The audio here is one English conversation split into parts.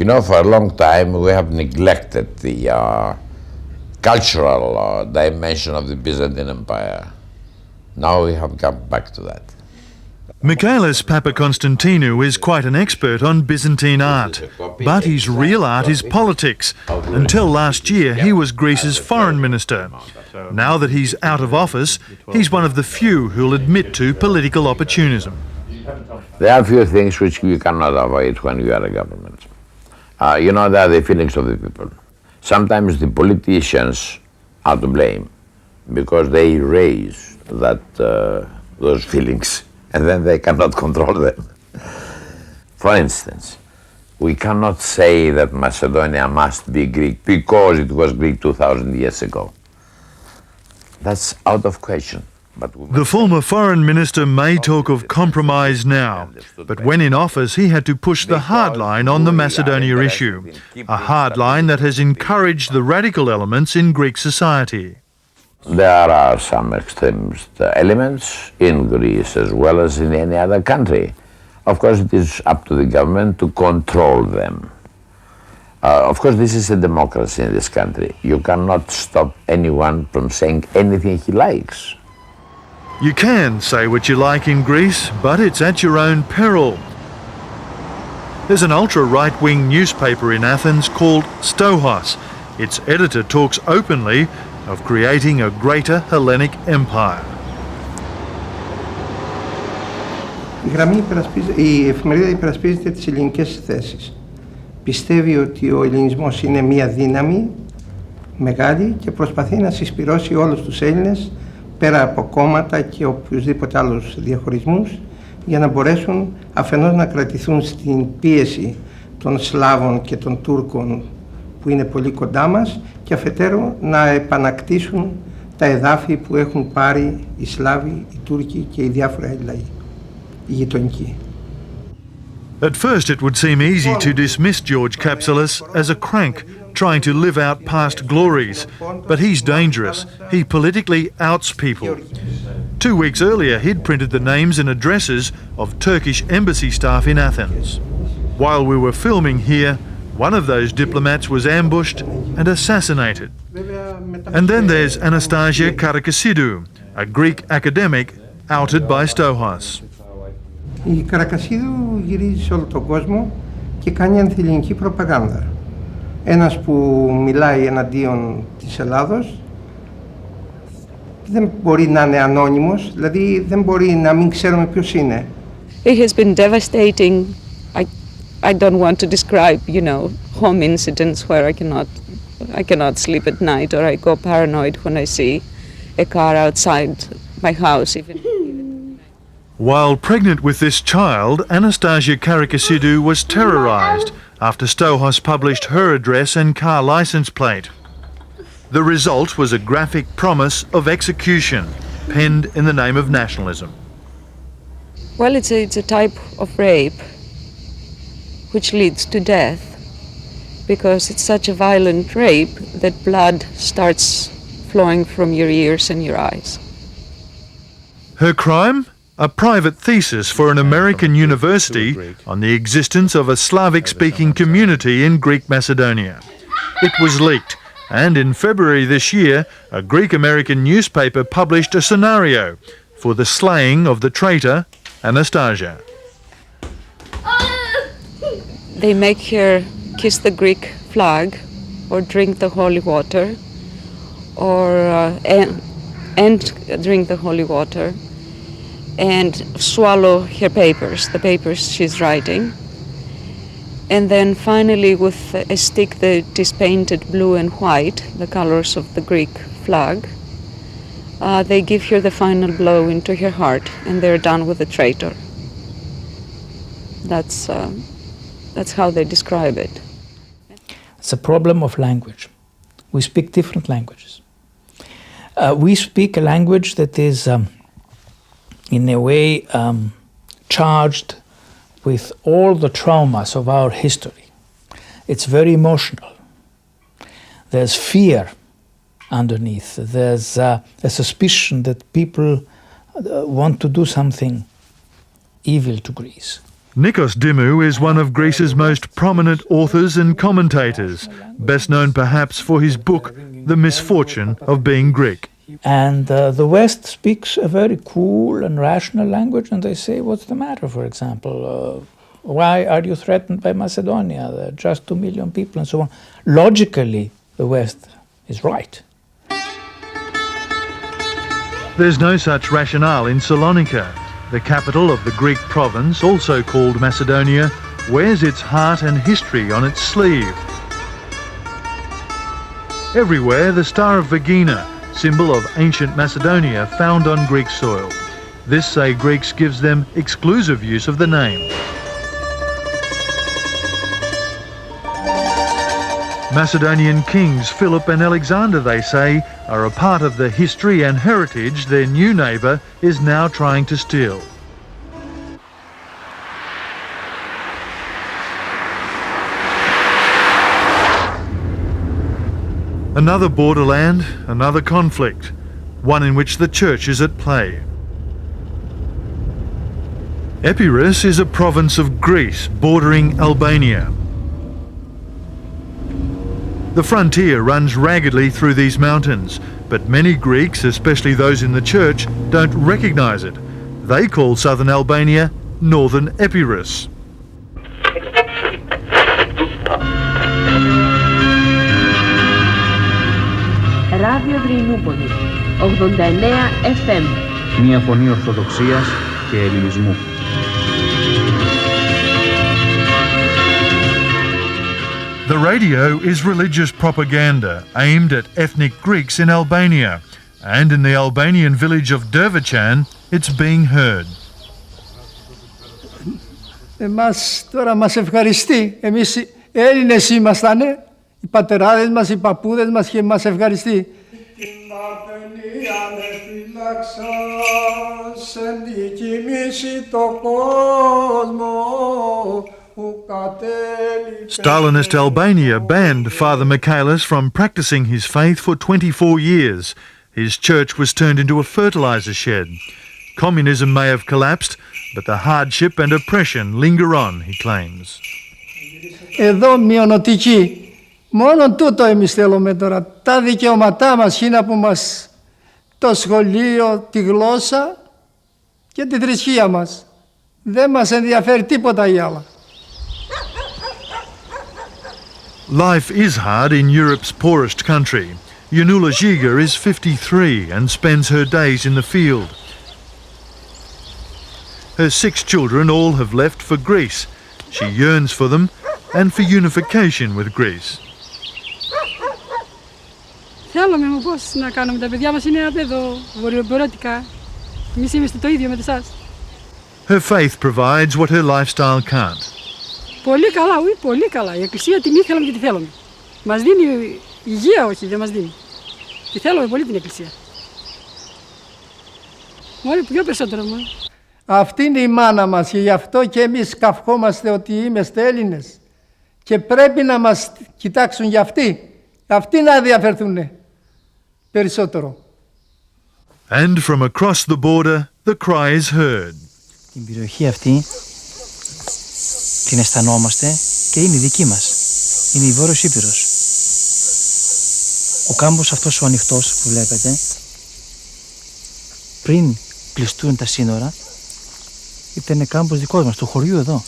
You know, for a long time we have neglected the cultural dimension of the Byzantine Empire. Now we have come back to that. Michaelis Papakonstantinou is quite an expert on Byzantine art, but his real art is politics. Until last year, he was Greece's foreign minister. Now that he's out of office, he's one of the few who'll admit to political opportunism. There are a few things which you cannot avoid when you are a government. You know, there are the feelings of the people. Sometimes the politicians are to blame because they raise those feelings, and then they cannot control them. For instance, we cannot say that Macedonia must be Greek because it was Greek 2,000 years ago. That's out of question. The former foreign minister may talk of compromise now, but when in office he had to push the hard line on the Macedonia issue, a hard line that has encouraged the radical elements in Greek society. There are some extremist elements in Greece as well as in any other country. Of course, it is up to the government to control them. Of course, this is a democracy in this country. You cannot stop anyone from saying anything he likes. You can say what you like in Greece, but it's at your own peril. There's an ultra-right-wing newspaper in Athens called Stohos. Its editor talks openly of creating a greater Hellenic empire. Η εφημερίδα υπερασπίζεται τις ελληνικές θέσεις. Πιστεύει ότι ο ελληνισμός είναι μια δύναμη μεγάλη και προσπαθεί να συσπυρώσει όλους τους Έλληνες πέρα από κόμματα και οποιουσδήποτε άλλους διαχωρισμούς για να μπορέσουν αφενός να κρατηθούν στην πίεση των Σλάβων και των Τούρκων που είναι πολύ κοντά μας και αφετέρου να επανακτήσουν τα εδάφη που έχουν πάρει οι Σλάβοι, οι Τούρκοι και οι διάφοροι λαοί, οι γειτονικοί. At first it would seem easy to dismiss George Kapselis as a crank trying to live out past glories, but he's dangerous. He politically outs people. 2 weeks earlier he'd printed the names and addresses of Turkish embassy staff in Athens. While we were filming here, one of those diplomats was ambushed and assassinated. And then there's Anastasia Karakassidou, a Greek academic outed by Stohos. Η Καρακασίδου γυρίζει σε όλο τον κόσμο και κάνει ανθιελληνική προπαγάνδα. Ένας που μιλάει εναντίον της Ελλάδος δεν μπορεί να είναι ανώνυμος, δηλαδή δεν μπορεί να μην ξέρουμε ποιος είναι. It has been devastating. I don't want to describe, home incidents where I cannot sleep at night or I go paranoid when I see a car outside my house. While pregnant with this child, Anastasia Karakassidou was terrorised after Stohos published her address and car licence plate. The result was a graphic promise of execution, penned in the name of nationalism. Well, it's a type of rape which leads to death, because it's such a violent rape that blood starts flowing from your ears and your eyes. Her crime? A private thesis for an American university on the existence of a Slavic-speaking community in Greek Macedonia. It was leaked, and in February this year, a Greek-American newspaper published a scenario for the slaying of the traitor Anastasia. They make her kiss the Greek flag or drink the holy water and drink the holy water and swallow her papers, the papers she's writing. And then finally with a stick that is painted blue and white, the colors of the Greek flag, they give her the final blow into her heart and they're done with the traitor. That's how they describe it. It's a problem of language. We speak different languages. We speak a language that is in a way charged with all the traumas of our history. It's very emotional. There's fear underneath. There's a suspicion that people want to do something evil to Greece. Nikos Dimou is one of Greece's most prominent authors and commentators, best known perhaps for his book, The Misfortune of Being Greek. And the West speaks a very cool and rational language, and they say, what's the matter, for example? Why are you threatened by Macedonia? There are just 2 million people and so on. Logically, the West is right. There's no such rationale in Salonika. The capital of the Greek province, also called Macedonia, wears its heart and history on its sleeve. Everywhere, the Star of Vagina, symbol of ancient Macedonia, found on Greek soil. This, say Greeks, gives them exclusive use of the name. Macedonian kings Philip and Alexander, they say, are a part of the history and heritage their new neighbour is now trying to steal. Another borderland, another conflict, one in which the church is at play. Epirus is a province of Greece bordering Albania. The frontier runs raggedly through these mountains, but many Greeks, especially those in the church, don't recognise it. They call southern Albania Northern Epirus. Ράδιο Δρυνούπολη, 89 FM. Μια φωνή ορθοδοξίας και ελληνισμού. The radio is religious propaganda aimed at ethnic Greeks in Albania, and in the Albanian village of Dervachan, it's being heard. Εμάς τώρα μας ευχαριστεί. Εμείς Έλληνες ήμαστανε, οι πατεράδες μας, οι παππούδες μας και μας ευχαριστεί. Stalinist Albania banned Father Michaelis from practicing his faith for 24 years. His church was turned into a fertiliser shed. Communism may have collapsed, but the hardship and oppression linger on, he claims. Εδώ μειονοτικοί, μόνο τούτο εμείς θέλουμε τώρα. Τα δικαιώματά μας είναι που μας, το σχολείο, τη γλώσσα και τη θρησκεία μας. Δεν μας ενδιαφέρει τίποτα η άλλα. Life is hard in Europe's poorest country. Yanula Giga is 53 and spends her days in the field. Her 6 children all have left for Greece. She yearns for them and for unification with Greece. Θέλουμε πώς να κάνουμε, τα παιδιά μας είναι απ' εδώ, βορειοπορώτικα. Εμείς είμαστε το ίδιο με εσάς. Her faith provides what her lifestyle can't. Πολύ καλά, όχι, πολύ καλά. Η Εκκλησία την ήθελαμε και τη θέλουμε. Μας δίνει υγεία, όχι, δεν μας δίνει. Τη θέλουμε πολύ την Εκκλησία. Μόλι πιο περισσότερο μόνο. Αυτή είναι η μάνα μας και γι' αυτό και εμείς καυχόμαστε ότι είμαστε Έλληνες. Και πρέπει να μας κοιτάξουν για αυτοί. Αυτοί να ενδιαφερθούν περισσότερο. And from across the border, the cry is heard. Την περιοχή αυτή την αισθανόμαστε και είναι δική μας. Είναι η Βόρειος Ήπειρος. Ο κάμπος αυτός ο ανοιχτός που βλέπετε, πριν κλειστούν τα σύνορα, ήταν κάμπος δικός μας, του χωριού εδώ.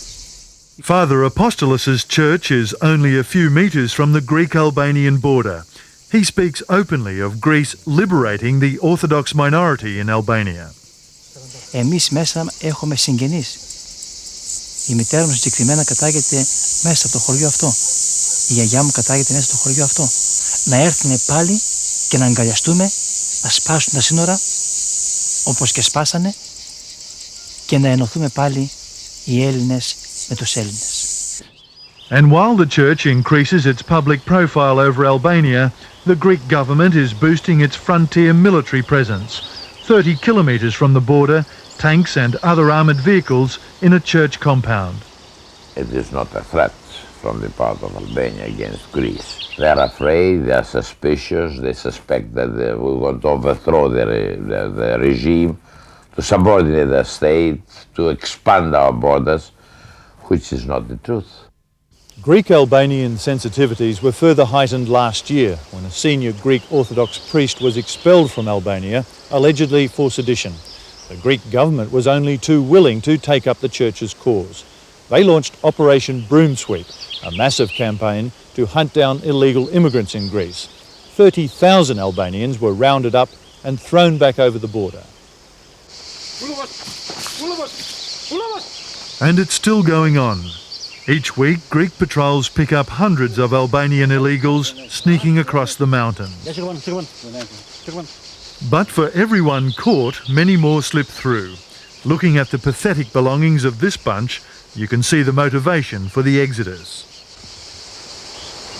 Father Apostolos' church is only a few metres from the Greek-Albanian border. He speaks openly of Greece liberating the Orthodox minority in Albania. Εμείς μέσα έχουμε συγγενείς. Η μητέρα μου συγκεκριμένα κατάγεται μέσα από το χωριό αυτό. Η γιαγιά μου κατάγεται μέσα στο χωριό αυτό. Να έρθουν πάλι και να αγκαλιαστούμε, να σπάσουν τα σύνορα όπως και σπάσανε και να ενωθούμε πάλι οι Έλληνες με τους Έλληνες. And while the church increases its public profile over Albania, the Greek government is boosting its frontier military presence. 30 kilometres from the border, tanks and other armoured vehicles in a church compound. It is not a threat from the part of Albania against Greece. They are afraid, they are suspicious, they suspect that we want to overthrow the regime, to subordinate the state, to expand our borders. which is not the truth. Greek Albanian sensitivities were further heightened last year when a senior Greek Orthodox priest was expelled from Albania, allegedly for sedition. The Greek government was only too willing to take up the church's cause. They launched Operation Broomsweep, a massive campaign to hunt down illegal immigrants in Greece. 30,000 Albanians were rounded up and thrown back over the border. And it's still going on. Each week, Greek patrols pick up hundreds of Albanian illegals sneaking across the mountains. But for everyone caught, many more slip through. Looking at the pathetic belongings of this bunch, you can see the motivation for the exodus.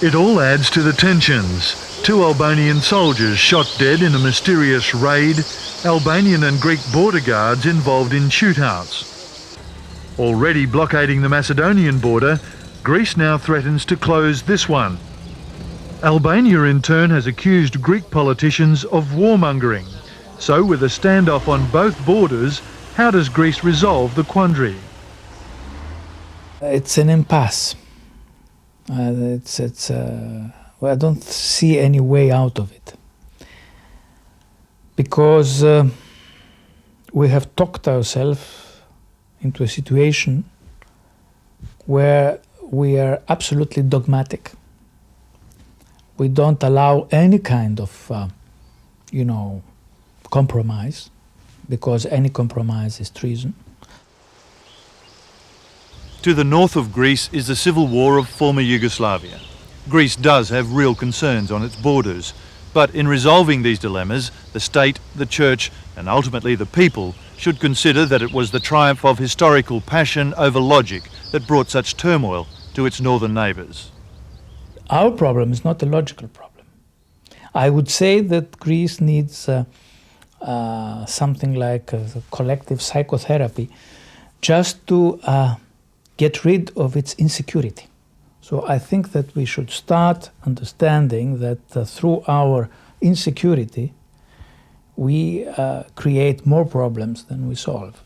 It all adds to the tensions. 2 Albanian soldiers shot dead in a mysterious raid, Albanian and Greek border guards involved in shootouts. Already blockading the Macedonian border, Greece now threatens to close this one. Albania in turn has accused Greek politicians of warmongering. So with a standoff on both borders, how does Greece resolve the quandary? It's an impasse. I don't see any way out of it. Because we have talked ourselves into a situation where we are absolutely dogmatic. We don't allow any kind of, compromise, because any compromise is treason. To the north of Greece is the civil war of former Yugoslavia. Greece does have real concerns on its borders, but in resolving these dilemmas, the state, the church, and ultimately the people should consider that it was the triumph of historical passion over logic that brought such turmoil to its northern neighbours. Our problem is not a logical problem. I would say that Greece needs something like a collective psychotherapy just to get rid of its insecurity. So I think that we should start understanding that through our insecurity, we create more problems than we solve.